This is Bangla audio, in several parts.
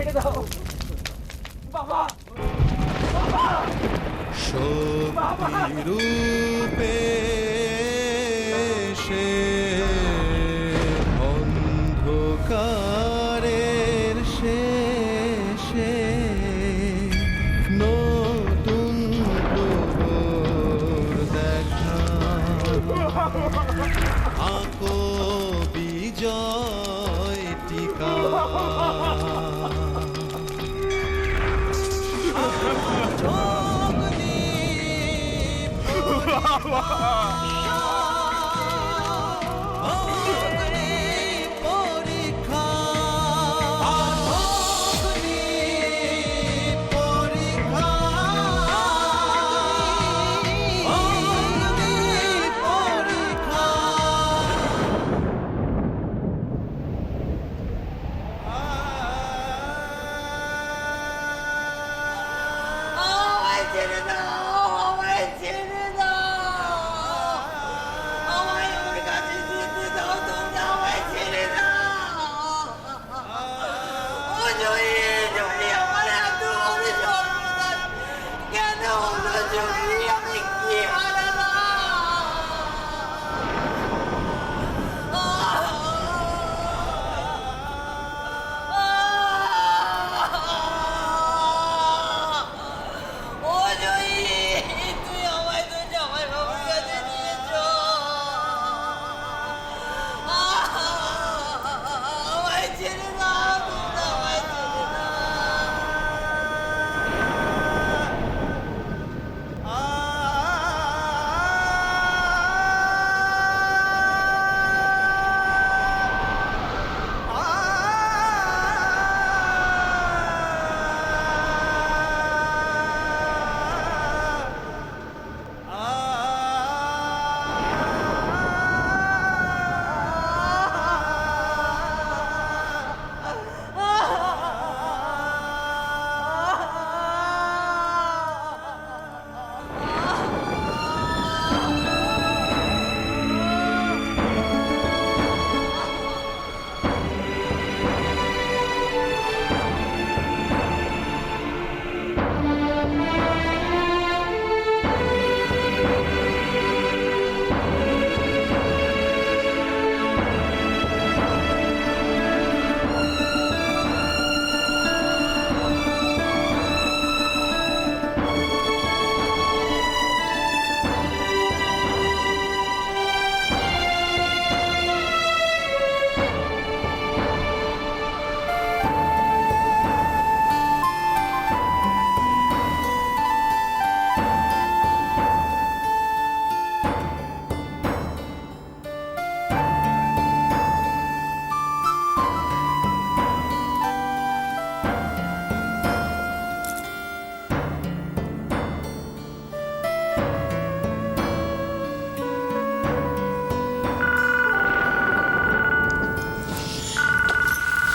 রেখে দাও বাবা, বাবা। শক্তি রূপে সে অন্ধকারের শেষে নতুন প্রহর দেখা আঁকো বিজয় টিকা আমায় ছেড়ে দাও, আমায় ছেড়ে দাও, আমায় ওর কাছে যেতে দাও, তোমরা আমায় ছেড়ে দাও। ও জয়ী, জয়ী, আমার এত বড় সর্বনাশ কেন হলো জয়ী? আমি কি হারালাম? ও জয়ী, তুই আমায় তো জামাই বাবুর কাছে নিয়েছ। আমায় ছেড়ে দাও, তোমরা আমায় ছেড়ে দাও।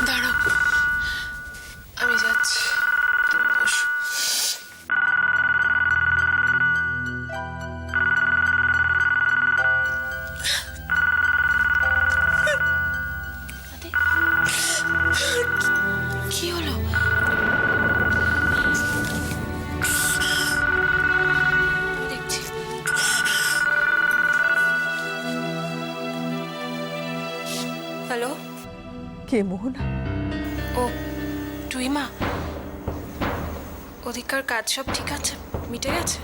দাঁড়াও, আমি যাচ্ছি, তুমি বসো। কি হলো? আমি দেখছি। হ্যালো, কে মোহনা? ও টুইমা, ওদিককার কাজ সব ঠিক আছে, মিটে গেছে?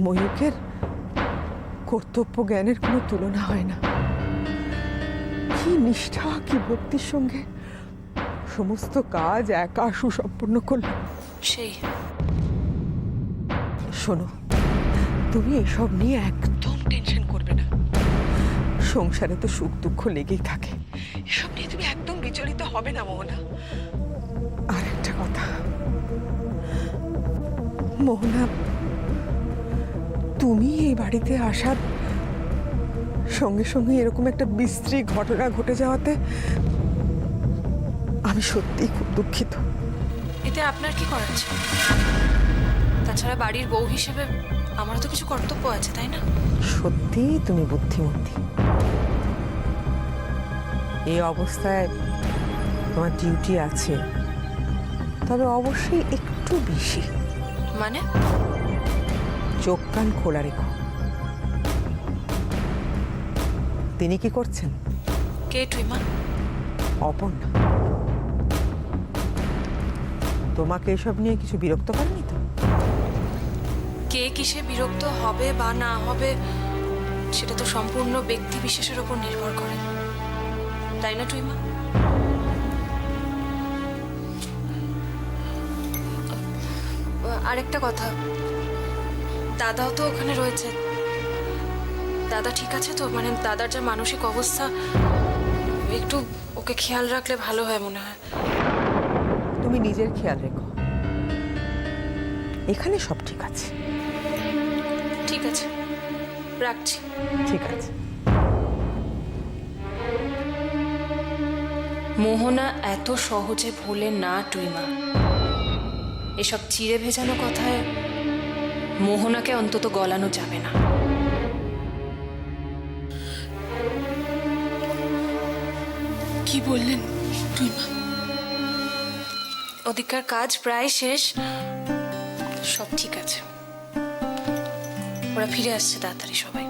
ময়ূকের কর্তব্য জ্ঞানের কোনো তুলনা হয় না। কি নিষ্ঠা, কি ভক্তির সঙ্গে সমস্ত কাজ একা সুসম্পন্ন করল। সেই শোনো, তুমি এসব নিয়ে একদম টেনশন করবে না। সংসারে তো সুখ দুঃখ লেগেই থাকে, এসব নিয়ে তুমি একদম বিচলিত হবে না মোহনা। আর একটা কথা মোহনা, তুমি এই বাড়িতে আসার সঙ্গে সঙ্গে এরকম একটা বিশ্রী ঘটনা ঘটে যাওয়াতে আমি সত্যিই খুব দুঃখিত। এতে আপনার কি করার আছে? তাছাড়া বাড়ির বউ হিসেবে আমারও তো কিছু কর্তব্য আছে, তাই না? সত্যিই তুমি বুদ্ধিমতী। এই অবস্থায় তোমার ডিউটি আছে, তবে অবশ্যই একটু বেশি। মানে? চোখ কান খোলা রেখো। তিনি কি করছেন? কে টুইমা? অপর্ণা। তোমাকে এসব নিয়ে কিছু বিরক্ত করেনি তো? কে কিসে বিরক্ত হবে বা না হবে সেটা তো সম্পূর্ণ ব্যক্তি বিশেষের উপর নির্ভর করে, তাই না টুইমা? আরেকটা কথা, দাদাও তো ওখানে রয়েছে। দাদা ঠিক আছে তো? মানে দাদার যা মানসিক অবস্থা, একটু ওকে খেয়াল রাখলে ভালো হয় মনে হয়। তুমি নিজের খেয়াল রেখো, এখানে সব ঠিক আছে। ঠিক আছে, রাখছি। ঠিক আছে। মোহনা এত সহজে ভোলে না টুইমা। এসব চিড়ে ভেজানো কথায় মোহনাকে অন্তত গলানো যাবে না। কি বললেন টুইমা? ওদিককার কাজ প্রায় শেষ, সব ঠিক আছে। ওরা ফিরে আসছে তাড়াতাড়ি সবাই।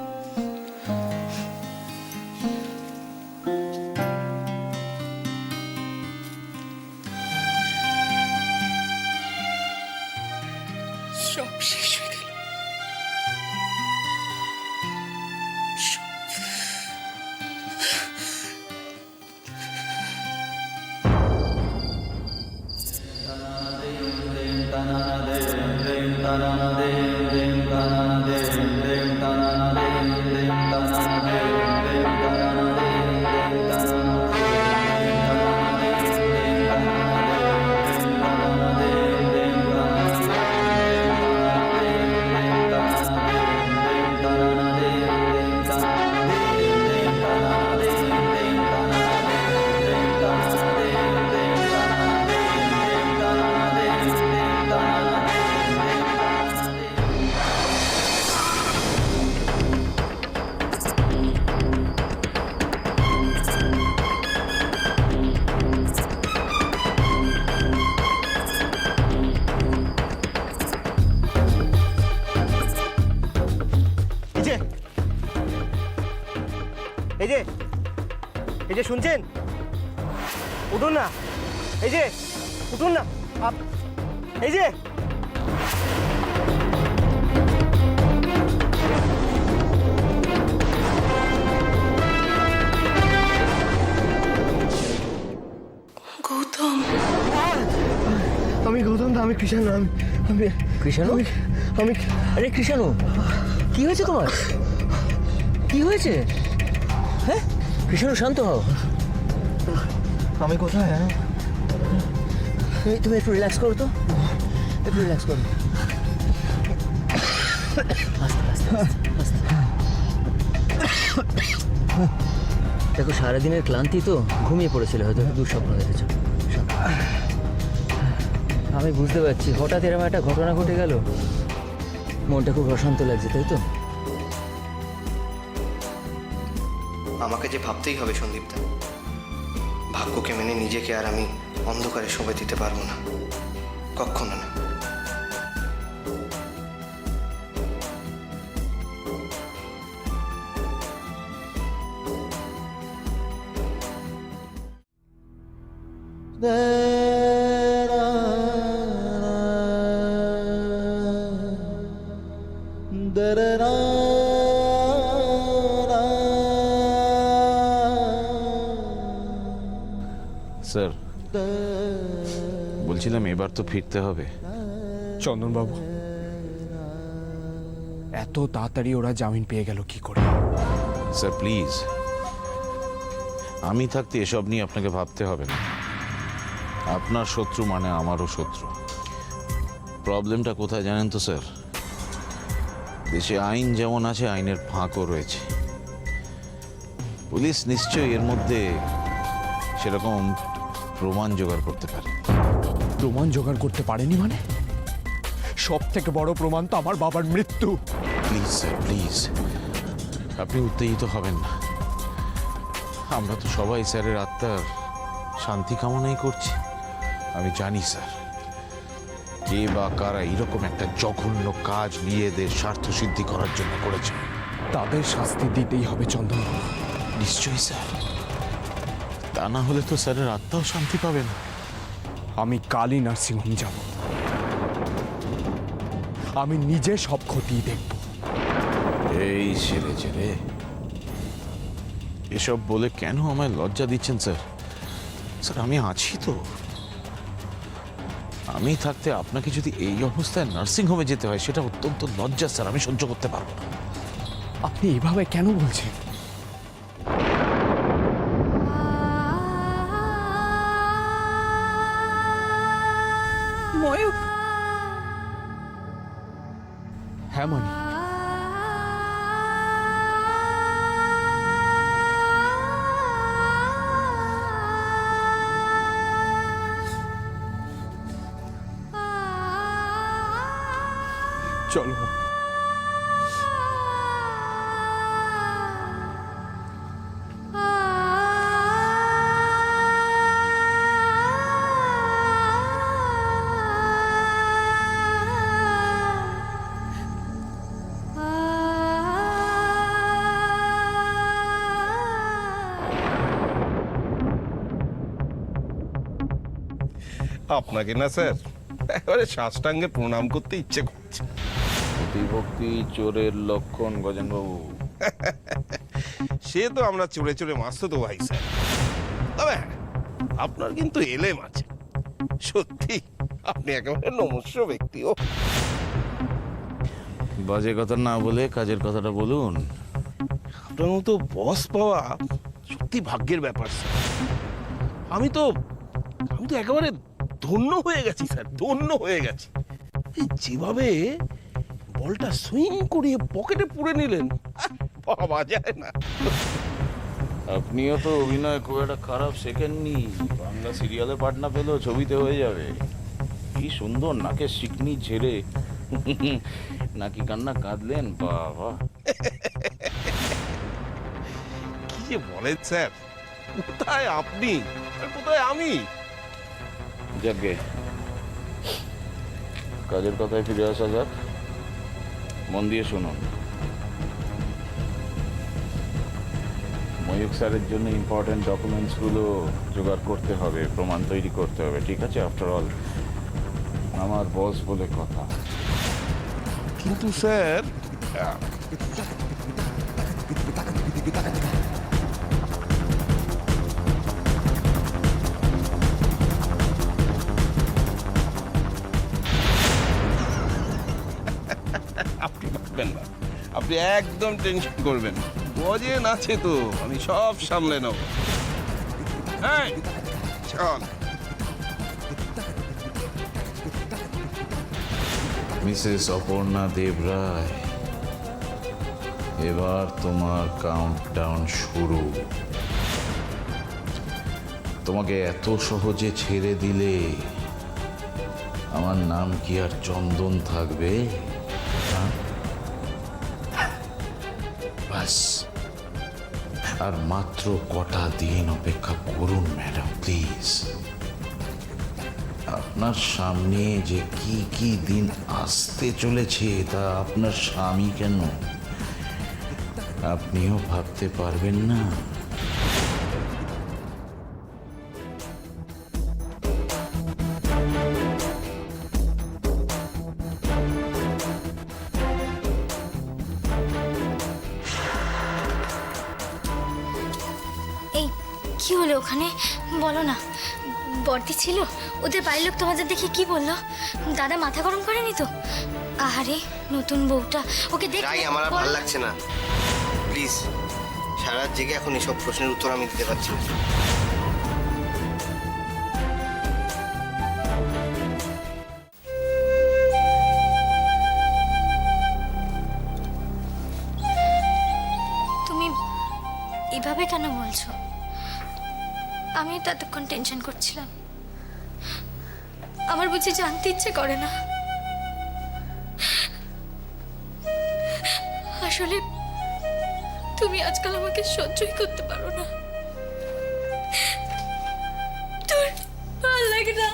সব শেষ হয়ে গেল। এই যে শুনছেন, উঠুন না। এই যে উঠুন না, এই যে গৌতম। আমি গৌতম দা, আমি কৃষাণু। আমি কৃষাণু? আমি আরে কৃষাণু, কি হয়েছে তোমার? কি হয়েছে? হ্যাঁ কৃষাণু, শান্ত হও। আমি কোথায়? তুমি একটু রিল্যাক্স করো তো, একটু রিল্যাক্স করো। আস্তে আস্তে আস্তে। দেখো সারাদিনের ক্লান্তি তো, ঘুমিয়ে পড়েছিল, হয়তো দুঃস্বপ্ন দেখেছো। আমি বুঝতে পারছি, হঠাৎ এরকম একটা ঘটনা ঘটে গেল, মনটা খুব অশান্ত লাগছে, তাই তো? আমাকে যে ভাবতেই হবে সন্দীপদা, ভাগ্যকে মেনে নিজেকে আর আমি অন্ধকারে শোভা দিতে পারবো না, কখনো না। স্যার, বলছিলাম এবার তো ফিরতে হবে। চন্দনবাবু, এত তাড়াতাড়ি ওরা জামিন পেয়ে গেল কি করে? স্যার প্লিজ, আমি থাকতে এসব নিয়ে আপনাকে ভাবতে হবে না। আপনার শত্রু মানে আমারও শত্রু। প্রবলেমটা কোথায় জানেন তো স্যার? দেশে আইন যেমন আছে, আইনের ফাঁকও রয়েছে। পুলিশ নিশ্চয়ই এর মধ্যে সেরকম প্রমাণ জোগাড় করতে পারে। প্রমাণ জোগাড় করতে পারেনি মানে? সব থেকে বড় প্রমাণ তো আমার বাবার মৃত্যু। প্লিজ স্যার, প্লিজ, আপনি উত্তেজিত হবেন না। আমরা তো সবাই স্যারের আত্মার শান্তি কামনাই করছি। আমি জানি স্যার, কে বা কারা এরকম একটা জঘন্য কাজ নিজেদের স্বার্থ সিদ্ধি করার জন্য করেছে? তাদের শাস্তি দিতেই হবে চন্দন। নিশ্চয়ই স্যার, তা না হলে তো স্যারের আত্মাও শান্তি পাবে না। আমি কালই নার্সিংহোম যাব, আমি নিজে সব খতিয়ে দেখব। এই ছেড়েছে রে, এসব বলে কেন আমায় লজ্জা দিচ্ছেন স্যার? স্যার আমি আছি তো। আমি থাকতে আপনাকে যদি এই অবস্থায় নার্সিং হোমে যেতে হয় সেটা অত্যন্ত লজ্জা স্যার, আমি সহ্য করতে পারবো না। আপনি এভাবে কেন বলছেন? ময়ূক, হ্যাঁ মনি, চলো। আপনাকে না স্যার একেবারে সাষ্টাঙ্গে প্রণাম করতে ইচ্ছে করছে। প্রতিভক্তি চোরের লক্ষণ গজেনবাবু। সে তো আমরা চড়ে চড়ে মারতো তো ভাই স্যার, তবে আপনার কিন্তু এলেম আছে। সত্যি আপনি একেবারে নমস্য ব্যক্তি। ও বাজে কথা না বলে কাজের কথাটা বলুন। আপনার মতো বস পাওয়া সত্যি ভাগ্যের ব্যাপার স্যার। আমি তো একেবারে ধন্য হয়ে গেছি স্যার, ধন্য হয়ে গেছি। এই যেভাবে বলটা সুইং করিয়ে পকেটে পুরে নিলেন, ভাবা যায় না। আপনিও তো অভিনয় খুব একটা খারাপ শেখেননি। বাংলা সিরিয়ালে পার্ট না পেলেও ছবিতে হয়ে যাবে। কি সুন্দর নাকে শিকনি ঝেড়ে নাকি কান্না কাঁদলেন, বাবা। কি যে বলেন স্যার, কোথায় আপনি আর কোথায় আমি? যাকে কাজের কথায় ফিরে আসা যাক। মন দিয়ে শুনুন। ময়ূক স্যারের জন্য ইম্পর্টেন্ট ডকুমেন্টসগুলো জোগাড় করতে হবে, প্রমাণ তৈরি করতে হবে, ঠিক আছে? আফটার অল আমার বস বলে কথা। কিন্তু স্যার আপনি ভাববেন না, আপনি একদম টেনশন করবেন না। গজেন আছে তো, আমি সব সামলে নেব। হ্যাঁ চল। মিসেস অপর্ণা দেবরায়, এবার তোমার কাউন্টডাউন শুরু। তোমাকে এত সহজে ছেড়ে দিলে আমার নাম কি আর চন্দন থাকবে? বাস আর মাত্র কটা দিন অপেক্ষা করুন ম্যাডাম, প্লিজ। আপনার সামনে যে কি কি দিন আসতে চলেছে তা আপনার স্বামী কেন আপনিও ভাবতে পারবেন না। এই কি হলো ওখানে, বলো না। বর্দি ছিল, ওদের বাড়ির লোক তোমাদের দেখে কি বললো? দাদা মাথা গরম করেনি তো? আহারে নতুন বউটা, ওকে দেখ। তাই আমার আর ভালো লাগছে না, প্লিজ। সারা রাত জেগে এখন এসব প্রশ্নের উত্তর আমি দিতে পারছি না। তুমি এভাবে কেন বলছো? আমি তো এতক্ষণ টেনশন করছিলাম। আমার বুঝি জানতে ইচ্ছে করে না। আসলে তুমি আজকাল আমাকে সহ্যই করতে পারো না। তোর ভালো লাগে না?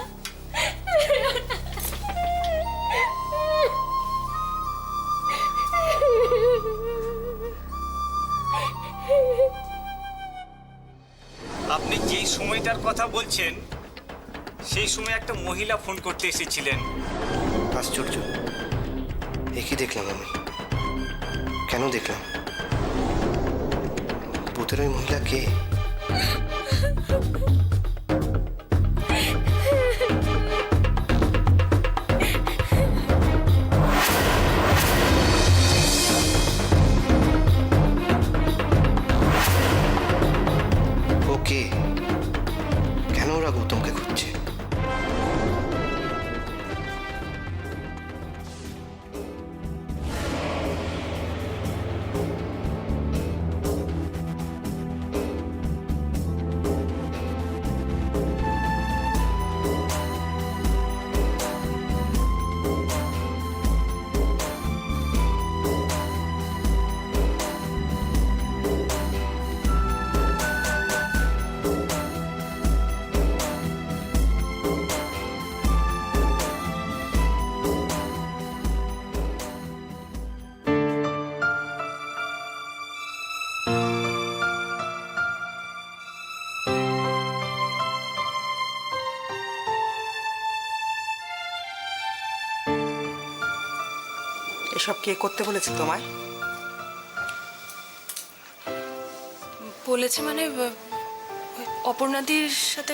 আপনি যেই সময়টার কথা বলছেন সেই সময় একটা মহিলা ফোন করতে এসেছিলেন। আশ্চর্য, এ কি দেখলাম আমি? কেন দেখলাম? ভূতের ওই মহিলা কে? ওকে, কেন ওরা গৌতমকে খুঁজছে? এসব কে করতে বলেছে তোমায়? বলেছে মানে ওই অপর্ণাদির সাথে